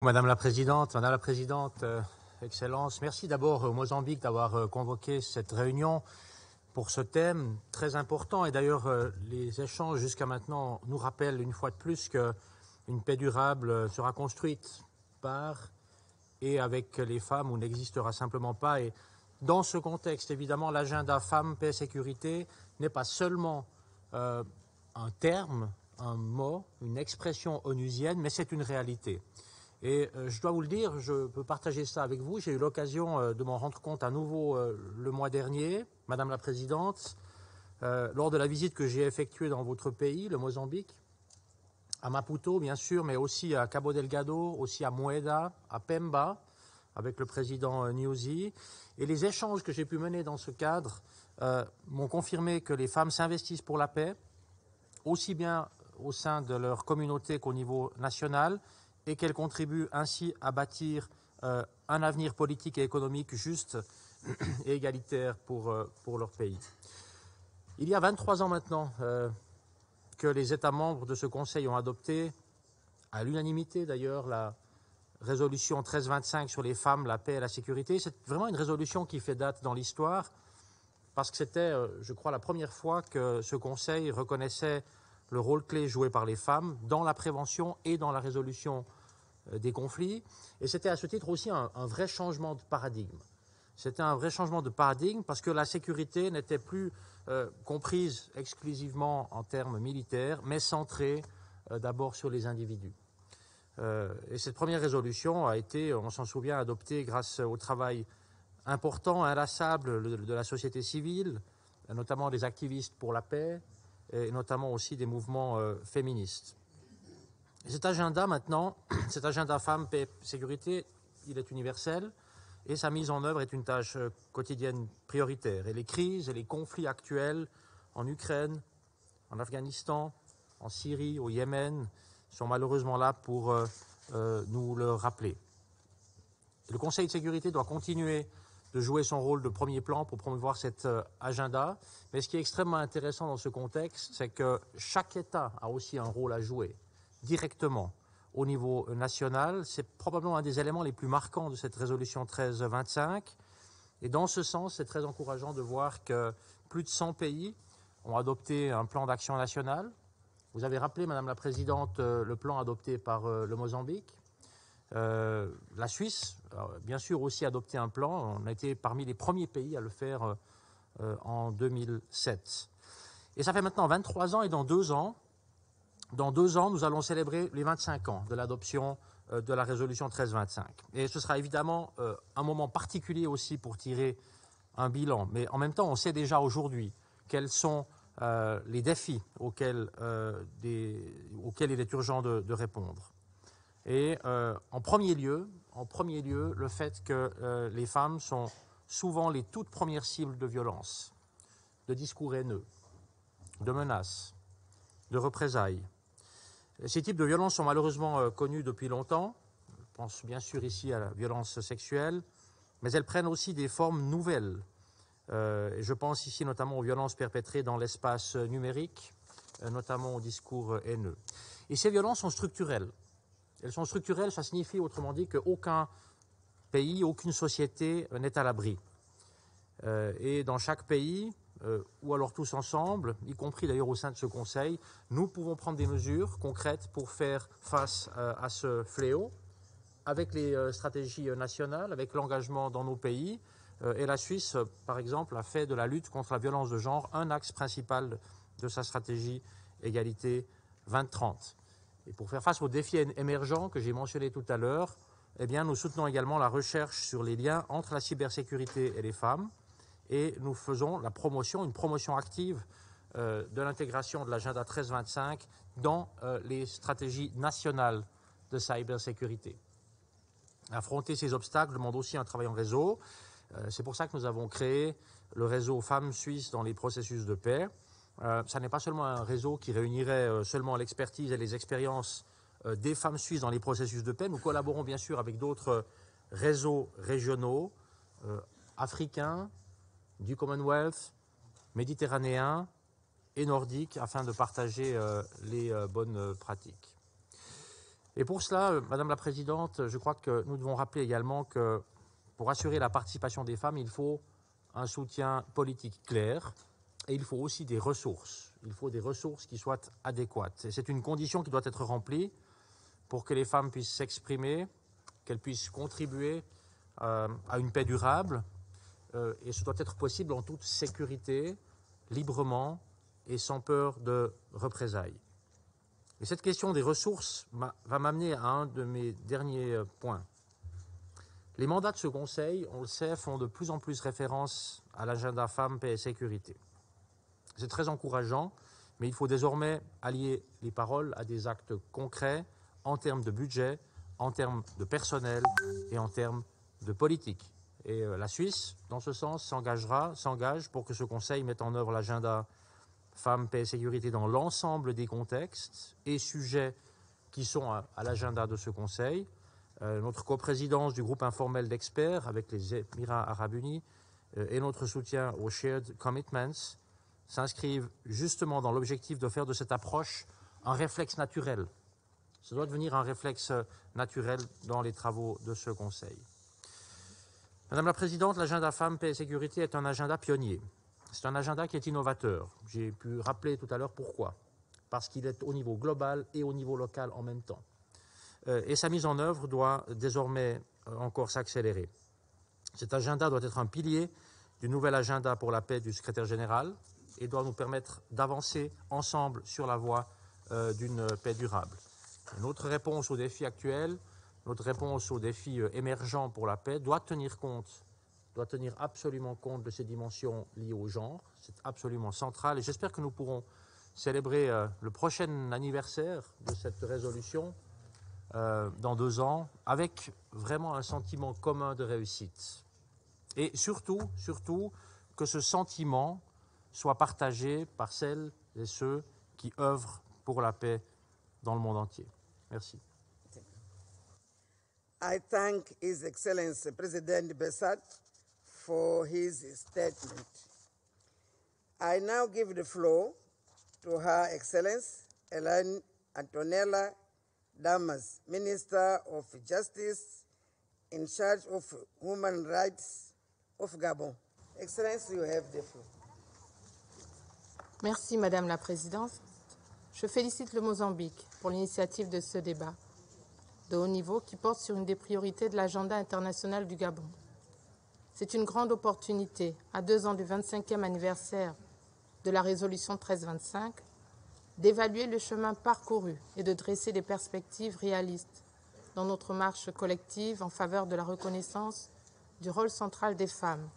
Madame la Présidente, Excellence, merci d'abord au Mozambique d'avoir convoqué cette réunion pour ce thème très important. Et d'ailleurs, les échanges jusqu'à maintenant nous rappellent une fois de plus qu'une paix durable sera construite par et avec les femmes ou n'existera simplement pas. Et dans ce contexte, évidemment, l'agenda femmes, paix, sécurité n'est pas seulement un terme, un mot, une expression onusienne, mais c'est une réalité. Et je dois vous le dire, je peux partager ça avec vous. J'ai eu l'occasion de m'en rendre compte à nouveau le mois dernier, Madame la Présidente, lors de la visite que j'ai effectuée dans votre pays, le Mozambique, à Maputo, bien sûr, mais aussi à Cabo Delgado, aussi à Mueda, à Pemba, avec le président Nyusi. Et les échanges que j'ai pu mener dans ce cadre m'ont confirmé que les femmes s'investissent pour la paix, aussi bien au sein de leur communauté qu'au niveau national, et qu'elles contribuent ainsi à bâtir un avenir politique et économique juste et égalitaire pour leur pays. Il y a 23 ans maintenant que les États membres de ce Conseil ont adopté, à l'unanimité d'ailleurs, la résolution 1325 sur les femmes, la paix et la sécurité. C'est vraiment une résolution qui fait date dans l'histoire, parce que c'était, je crois, la première fois que ce Conseil reconnaissait le rôle clé joué par les femmes dans la prévention et dans la résolution des conflits. Et c'était à ce titre aussi un vrai changement de paradigme. C'était un vrai changement de paradigme parce que la sécurité n'était plus comprise exclusivement en termes militaires, mais centrée d'abord sur les individus. Et cette première résolution a été, on s'en souvient, adoptée grâce au travail important, inlassable de la société civile, notamment des activistes pour la paix, et notamment aussi des mouvements féministes. Et cet agenda maintenant, cet agenda femmes, paix, sécurité, il est universel et sa mise en œuvre est une tâche quotidienne prioritaire. Et les crises et les conflits actuels en Ukraine, en Afghanistan, en Syrie, au Yémen, sont malheureusement là pour nous le rappeler. Et le Conseil de sécurité doit continuer de jouer son rôle de premier plan pour promouvoir cet agenda. Mais ce qui est extrêmement intéressant dans ce contexte, c'est que chaque État a aussi un rôle à jouer directement au niveau national. C'est probablement un des éléments les plus marquants de cette résolution 1325. Et dans ce sens, c'est très encourageant de voir que plus de 100 pays ont adopté un plan d'action national. Vous avez rappelé, Madame la Présidente, le plan adopté par le Mozambique. La Suisse, bien sûr, aussi adopté un plan. On a été parmi les premiers pays à le faire en 2007. Et ça fait maintenant 23 ans et dans 2 ans, nous allons célébrer les 25 ans de l'adoption de la résolution 1325. Et ce sera évidemment un moment particulier aussi pour tirer un bilan. Mais en même temps, on sait déjà aujourd'hui quels sont les défis auxquels il est urgent de répondre. Et en premier lieu, le fait que les femmes sont souvent les toutes premières cibles de violences, de discours haineux, de menaces, de représailles. Ces types de violences sont malheureusement connus depuis longtemps. Je pense bien sûr ici à la violence sexuelle, mais elles prennent aussi des formes nouvelles. Et je pense ici notamment aux violences perpétrées dans l'espace numérique, notamment au discours haineux. Et ces violences sont structurelles. Elles sont structurelles, ça signifie autrement dit qu'aucun pays, aucune société n'est à l'abri. Et dans chaque pays, ou alors tous ensemble, y compris d'ailleurs au sein de ce Conseil, nous pouvons prendre des mesures concrètes pour faire face à ce fléau, avec les stratégies nationales, avec l'engagement dans nos pays. Et la Suisse, par exemple, a fait de la lutte contre la violence de genre un axe principal de sa stratégie égalité 2030. Et pour faire face aux défis émergents que j'ai mentionnés tout à l'heure, eh bien, nous soutenons également la recherche sur les liens entre la cybersécurité et les femmes. Et nous faisons une promotion active de l'intégration de l'agenda 1325 dans les stratégies nationales de cybersécurité. Affronter ces obstacles demande aussi un travail en réseau. C'est pour ça que nous avons créé le réseau Femmes Suisses dans les processus de paix. Ça n'est pas seulement un réseau qui réunirait seulement l'expertise et les expériences des femmes suisses dans les processus de paix. Nous collaborons bien sûr avec d'autres réseaux régionaux, africains, du Commonwealth, méditerranéen et nordique, afin de partager les bonnes pratiques. Et pour cela, Madame la Présidente, je crois que nous devons rappeler également que pour assurer la participation des femmes, il faut un soutien politique clair et il faut aussi des ressources. Il faut des ressources qui soient adéquates. Et c'est une condition qui doit être remplie pour que les femmes puissent s'exprimer, qu'elles puissent contribuer à une paix durable. Et ce doit être possible en toute sécurité, librement et sans peur de représailles. Et cette question des ressources va m'amener à un de mes derniers points. Les mandats de ce Conseil, on le sait, font de plus en plus référence à l'agenda femmes, paix et sécurité. C'est très encourageant, mais il faut désormais allier les paroles à des actes concrets en termes de budget, en termes de personnel et en termes de politique. Et la Suisse, dans ce sens, s'engage pour que ce Conseil mette en œuvre l'agenda femmes, paix et sécurité dans l'ensemble des contextes et sujets qui sont à l'agenda de ce Conseil. Notre coprésidence du groupe informel d'experts avec les Émirats arabes unis et notre soutien aux Shared Commitments s'inscrivent justement dans l'objectif de faire de cette approche un réflexe naturel. Ça doit devenir un réflexe naturel dans les travaux de ce Conseil. Madame la Présidente, l'agenda femmes, paix et sécurité est un agenda pionnier. C'est un agenda qui est innovateur. J'ai pu rappeler tout à l'heure pourquoi. Parce qu'il est au niveau global et au niveau local en même temps. Et sa mise en œuvre doit désormais encore s'accélérer. Cet agenda doit être un pilier du nouvel agenda pour la paix du secrétaire général et doit nous permettre d'avancer ensemble sur la voie d'une paix durable. Notre réponse aux défis actuels, notre réponse aux défis émergents pour la paix doit tenir absolument compte de ces dimensions liées au genre. C'est absolument central et j'espère que nous pourrons célébrer le prochain anniversaire de cette résolution dans 2 ans, avec vraiment un sentiment commun de réussite. Et surtout, que ce sentiment soit partagé par celles et ceux qui œuvrent pour la paix dans le monde entier. Merci. I thank His Excellency President Bessat for his statement. I now give the floor to Her Excellency Elaine Antonella Damas, Minister of Justice in charge of Human Rights of Gabon. Excellency, you have the floor. Merci Madame la Présidente. Je félicite le Mozambique pour l'initiative de ce débat de haut niveau qui porte sur une des priorités de l'agenda international du Gabon. C'est une grande opportunité, à 2 ans du 25e anniversaire de la résolution 1325, d'évaluer le chemin parcouru et de dresser des perspectives réalistes dans notre marche collective en faveur de la reconnaissance du rôle central des femmes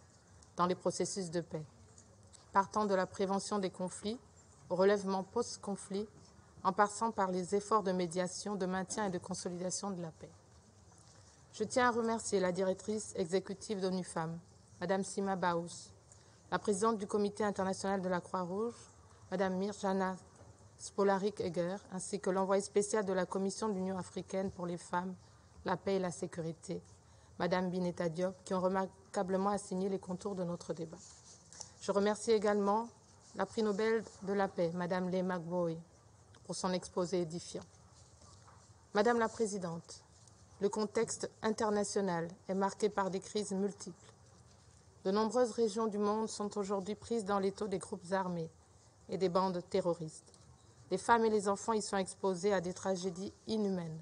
dans les processus de paix, partant de la prévention des conflits au relèvement post-conflit, en passant par les efforts de médiation, de maintien et de consolidation de la paix. Je tiens à remercier la directrice exécutive d'ONU Femmes, Madame Sima Baous, la présidente du Comité international de la Croix-Rouge, Madame Mirjana Spolarik-Egger, ainsi que l'envoyé spécial de la Commission de l'Union africaine pour les femmes, la paix et la sécurité, Madame Bineta Diop, qui ont remarquablement assigné les contours de notre débat. Je remercie également la prix Nobel de la paix, Madame Leigh McBowie, pour son exposé édifiant. Madame la Présidente, le contexte international est marqué par des crises multiples. De nombreuses régions du monde sont aujourd'hui prises dans l'étau des groupes armés et des bandes terroristes. Les femmes et les enfants y sont exposés à des tragédies inhumaines.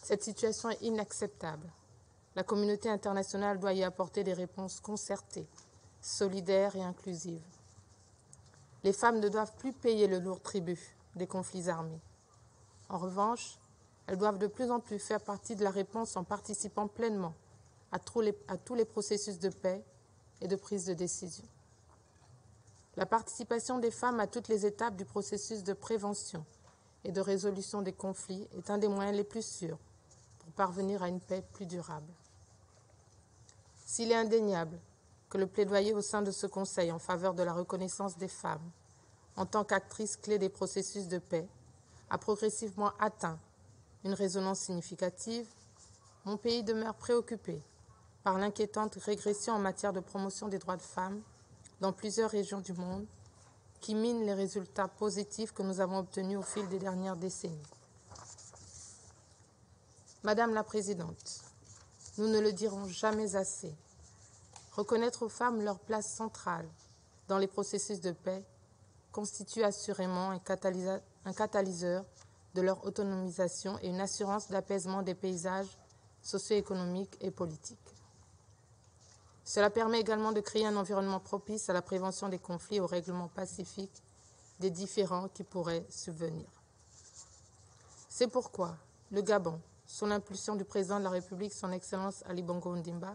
Cette situation est inacceptable. La communauté internationale doit y apporter des réponses concertées, solidaires et inclusives. Les femmes ne doivent plus payer le lourd tribut des conflits armés. En revanche, elles doivent de plus en plus faire partie de la réponse en participant pleinement à tous les processus de paix et de prise de décision. La participation des femmes à toutes les étapes du processus de prévention et de résolution des conflits est un des moyens les plus sûrs pour parvenir à une paix plus durable. S'il est indéniable que le plaidoyer au sein de ce Conseil en faveur de la reconnaissance des femmes en tant qu'actrices clés des processus de paix a progressivement atteint une résonance significative, mon pays demeure préoccupé par l'inquiétante régression en matière de promotion des droits de femmes dans plusieurs régions du monde qui mine les résultats positifs que nous avons obtenus au fil des dernières décennies. Madame la Présidente, nous ne le dirons jamais assez. Reconnaître aux femmes leur place centrale dans les processus de paix constitue assurément un catalyseur de leur autonomisation et une assurance d'apaisement des paysages socio-économiques et politiques. Cela permet également de créer un environnement propice à la prévention des conflits et au règlement pacifique des différends qui pourraient subvenir. C'est pourquoi le Gabon, sous l'impulsion du président de la République, son Excellence Ali Bongo Ondimba,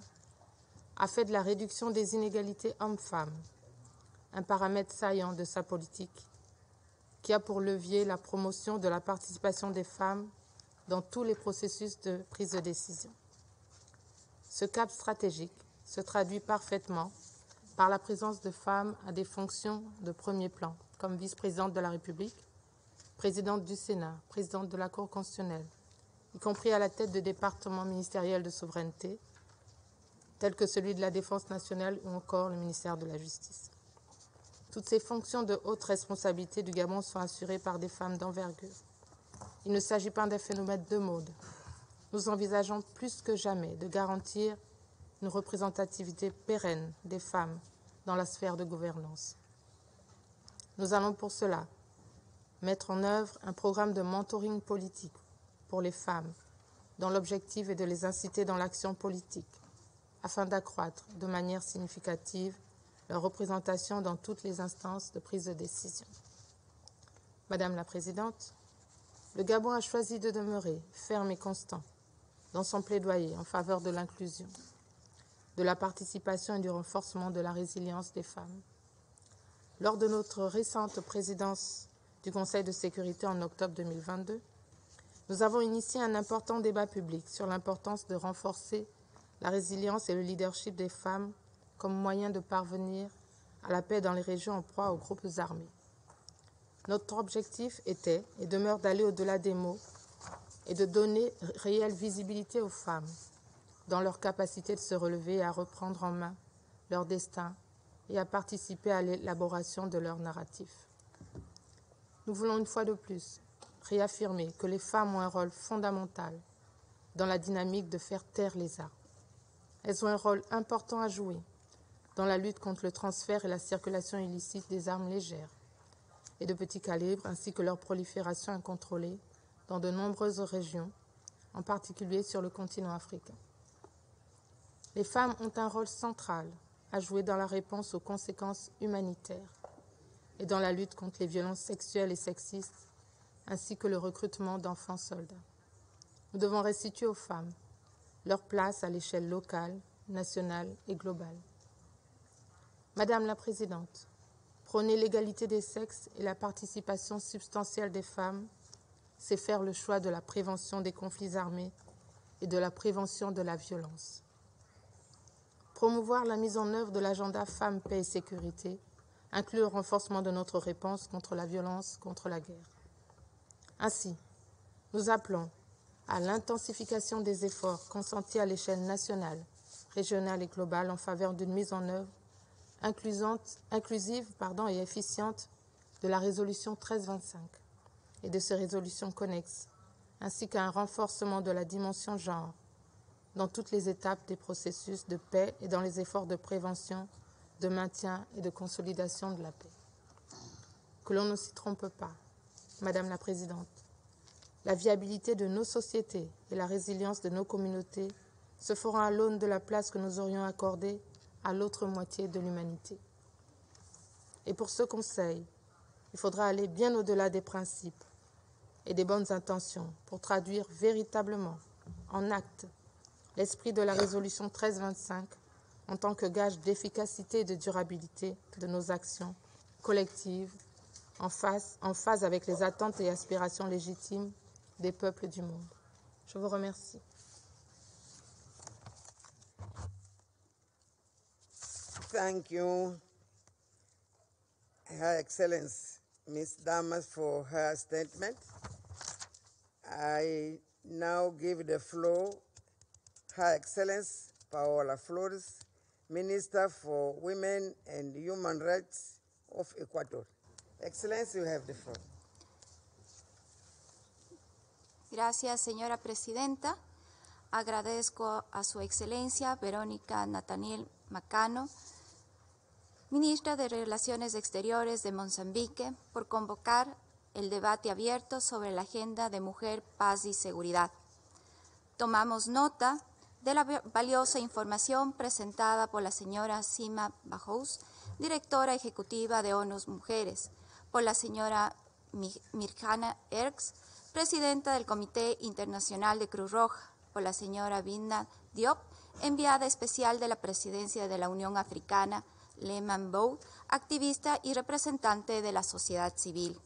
a fait de la réduction des inégalités hommes-femmes un paramètre saillant de sa politique qui a pour levier la promotion de la participation des femmes dans tous les processus de prise de décision. Ce cap stratégique se traduit parfaitement par la présence de femmes à des fonctions de premier plan, comme vice-présidente de la République, présidente du Sénat, présidente de la Cour constitutionnelle, y compris à la tête de départements ministériels de souveraineté, tels que celui de la Défense nationale ou encore le ministère de la Justice. Toutes ces fonctions de haute responsabilité du Gabon sont assurées par des femmes d'envergure. Il ne s'agit pas d'un phénomène de mode. Nous envisageons plus que jamais de garantir une représentativité pérenne des femmes dans la sphère de gouvernance. Nous allons pour cela mettre en œuvre un programme de mentoring politique pour les femmes, dont l'objectif est de les inciter dans l'action politique, afin d'accroître de manière significative leur représentation dans toutes les instances de prise de décision. Madame la Présidente, le Gabon a choisi de demeurer ferme et constant dans son plaidoyer en faveur de l'inclusion, de la participation et du renforcement de la résilience des femmes. Lors de notre récente présidence du Conseil de sécurité en octobre 2022, nous avons initié un important débat public sur l'importance de renforcer la résilience et le leadership des femmes comme moyen de parvenir à la paix dans les régions en proie aux groupes armés. Notre objectif était et demeure d'aller au-delà des mots et de donner réelle visibilité aux femmes dans leur capacité de se relever et à reprendre en main leur destin et à participer à l'élaboration de leur narratif. Nous voulons une fois de plus réaffirmer que les femmes ont un rôle fondamental dans la dynamique de faire taire les armes. Elles ont un rôle important à jouer dans la lutte contre le transfert et la circulation illicite des armes légères et de petit calibre, ainsi que leur prolifération incontrôlée dans de nombreuses régions, en particulier sur le continent africain. Les femmes ont un rôle central à jouer dans la réponse aux conséquences humanitaires et dans la lutte contre les violences sexuelles et sexistes, ainsi que le recrutement d'enfants soldats. Nous devons restituer aux femmes leur place à l'échelle locale, nationale et globale. Madame la Présidente, prôner l'égalité des sexes et la participation substantielle des femmes, c'est faire le choix de la prévention des conflits armés et de la prévention de la violence. Promouvoir la mise en œuvre de l'agenda Femmes, Paix et Sécurité inclut le renforcement de notre réponse contre la violence, contre la guerre. Ainsi, nous appelons à l'intensification des efforts consentis à l'échelle nationale, régionale et globale en faveur d'une mise en œuvre inclusive et efficiente de la résolution 1325 et de ses résolutions connexes, ainsi qu'à un renforcement de la dimension genre dans toutes les étapes des processus de paix et dans les efforts de prévention, de maintien et de consolidation de la paix. Que l'on ne s'y trompe pas, Madame la Présidente, la viabilité de nos sociétés et la résilience de nos communautés se feront à l'aune de la place que nous aurions accordée à l'autre moitié de l'humanité. Et pour ce Conseil, il faudra aller bien au-delà des principes et des bonnes intentions pour traduire véritablement en actes l'esprit de la résolution 1325 en tant que gage d'efficacité et de durabilité de nos actions collectives en phase avec les attentes et aspirations légitimes des peuples du monde. Je vous remercie. Thank you, Her Excellency Ms. Damas, for her statement. I now give the floor Her Excellency Paola Flores, Minister for Women and Human Rights of Ecuador. Excellency, you have the floor. Gracias, señora presidenta. agradezco a Su Excelencia Verónica Nathaniel Macano, Ministra de Relaciones Exteriores de Mozambique, por convocar el debate abierto sobre la agenda de mujer, paz y seguridad. Tomamos nota de la valiosa información presentada por la señora Sima Bajous, directora ejecutiva de ONU Mujeres, por la señora Mirjana Erks, presidenta del Comité Internacional de Cruz Roja, por la señora Binna Diop, enviada especial de la Presidencia de la Unión Africana, Lehman Bow, activista y representante de la sociedad civil.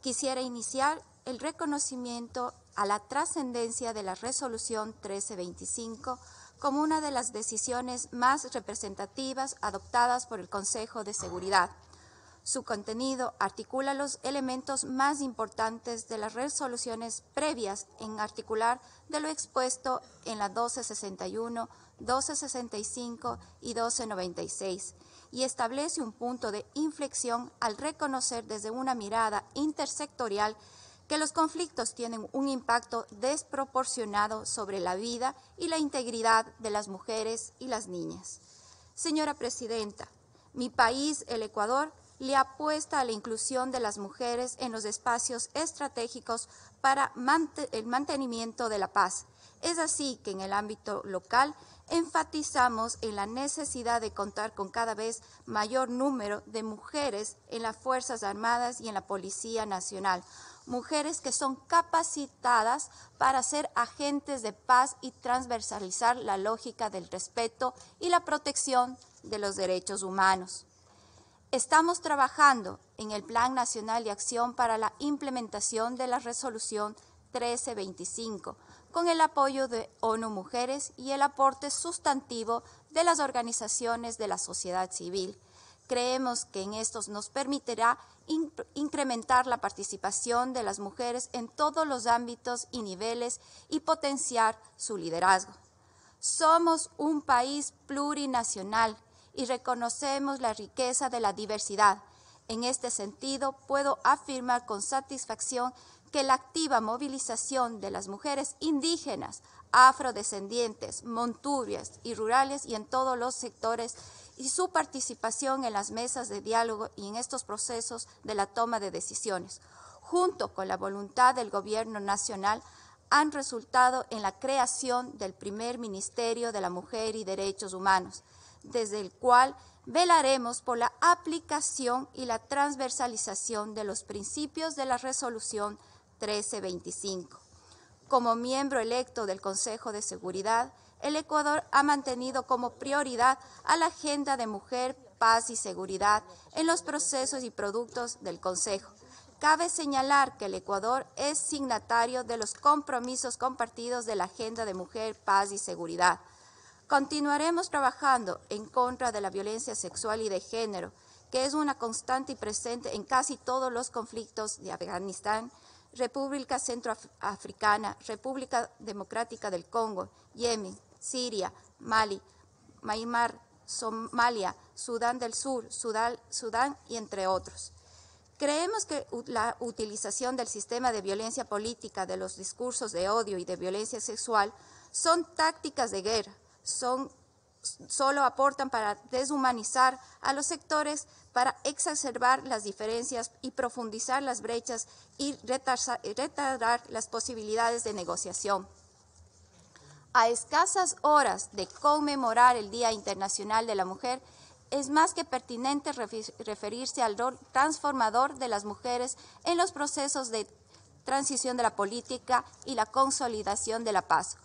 Quisiera iniciar el reconocimiento a la trascendencia de la Resolución 1325 como una de las decisiones más representativas adoptadas por el Consejo de Seguridad. Su contenido articula los elementos más importantes de las resoluciones previas en articular de lo expuesto en la 1261, 1265 y 1296 y establece un punto de inflexión al reconocer desde una mirada intersectorial que los conflictos tienen un impacto desproporcionado sobre la vida y la integridad de las mujeres y las niñas. Señora Presidenta, mi país, el Ecuador, le apuesta a la inclusión de las mujeres en los espacios estratégicos para el mantenimiento de la paz. Es así que en el ámbito local enfatizamos en la necesidad de contar con cada vez mayor número de mujeres en las Fuerzas Armadas y en la Policía Nacional, mujeres que son capacitadas para ser agentes de paz y transversalizar la lógica del respeto y la protección de los derechos humanos. Estamos trabajando en el Plan Nacional de Acción para la implementación de la Resolución 1325, con el apoyo de ONU Mujeres y el aporte sustantivo de las organizaciones de la sociedad civil. Creemos que en estos nos permitirá incrementar la participación de las mujeres en todos los ámbitos y niveles y potenciar su liderazgo. Somos un país plurinacional y reconocemos la riqueza de la diversidad. En este sentido, puedo afirmar con satisfacción que la activa movilización de las mujeres indígenas, afrodescendientes, montubias y rurales y en todos los sectores y su participación en las mesas de diálogo y en estos procesos de la toma de decisiones, junto con la voluntad del Gobierno Nacional, han resultado en la creación del primer Ministerio de la Mujer y Derechos Humanos, desde el cual velaremos por la aplicación y la transversalización de los principios de la Resolución 1325. Como miembro electo del Consejo de Seguridad, el Ecuador ha mantenido como prioridad a la agenda de mujer, paz y seguridad en los procesos y productos del Consejo. Cabe señalar que el Ecuador es signatario de los compromisos compartidos de la agenda de mujer, paz y seguridad. Continuaremos trabajando en contra de la violencia sexual y de género, que es una constante y presente en casi todos los conflictos de Afganistán, República Centroafricana, República Democrática del Congo, Yemen, Siria, Mali, Myanmar, Somalia, Sudán del Sur, Sudán y entre otros. Creemos que la utilización del sistema de violencia política, de los discursos de odio y de violencia sexual son tácticas de guerra, solo aportan para deshumanizar a los sectores, para exacerbar las diferencias y profundizar las brechas y retardar las posibilidades de negociación. A escasas horas de conmemorar el Día Internacional de la Mujer, es más que pertinente referirse al rol transformador de las mujeres en los procesos de transición de la política y la consolidación de la paz.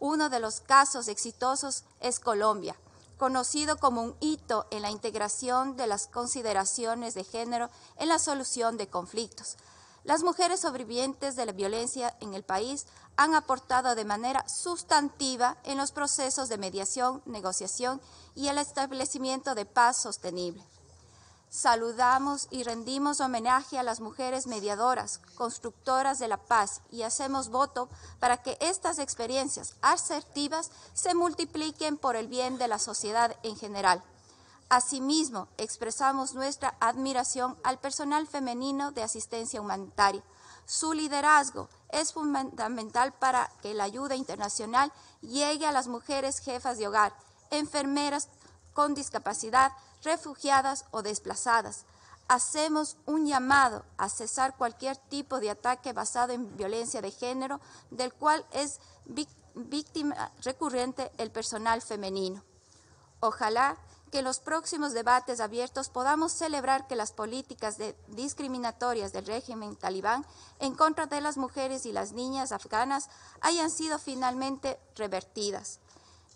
Uno de los casos exitosos es Colombia, conocido como un hito en la integración de las consideraciones de género en la solución de conflictos. Las mujeres sobrevivientes de la violencia en el país han aportado de manera sustantiva en los procesos de mediación, negociación y el establecimiento de paz sostenible. Saludamos y rendimos homenaje a las mujeres mediadoras, constructoras de la paz y hacemos voto para que estas experiencias asertivas se multipliquen por el bien de la sociedad en general. Asimismo, expresamos nuestra admiración al personal femenino de asistencia humanitaria. Su liderazgo es fundamental para que la ayuda internacional llegue a las mujeres jefas de hogar, enfermeras con discapacidad, refugiadas o desplazadas. Hacemos un llamado a cesar cualquier tipo de ataque basado en violencia de género, del cual es víctima recurrente el personal femenino. Ojalá que en los próximos debates abiertos podamos celebrar que las políticas discriminatorias del régimen talibán en contra de las mujeres y las niñas afganas hayan sido finalmente revertidas,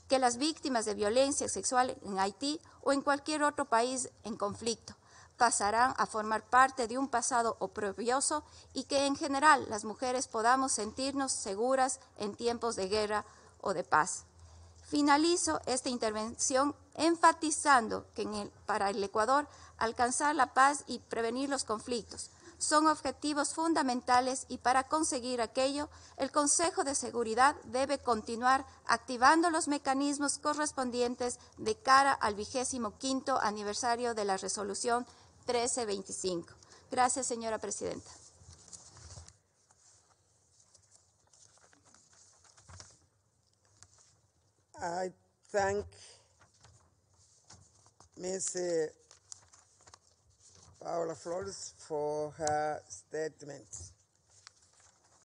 que las víctimas de violencia sexual en Haití o en cualquier otro país en conflicto pasarán a formar parte de un pasado oprobioso y que en general las mujeres podamos sentirnos seguras en tiempos de guerra o de paz. Finalizo esta intervención enfatizando que para el Ecuador alcanzar la paz y prevenir los conflictos son objetivos fundamentales y para conseguir aquello, el Consejo de Seguridad debe continuar activando los mecanismos correspondientes de cara al 25º aniversario de la Resolución 1325. Gracias, señora presidenta. I thank Ms. Paola Flores for her statement.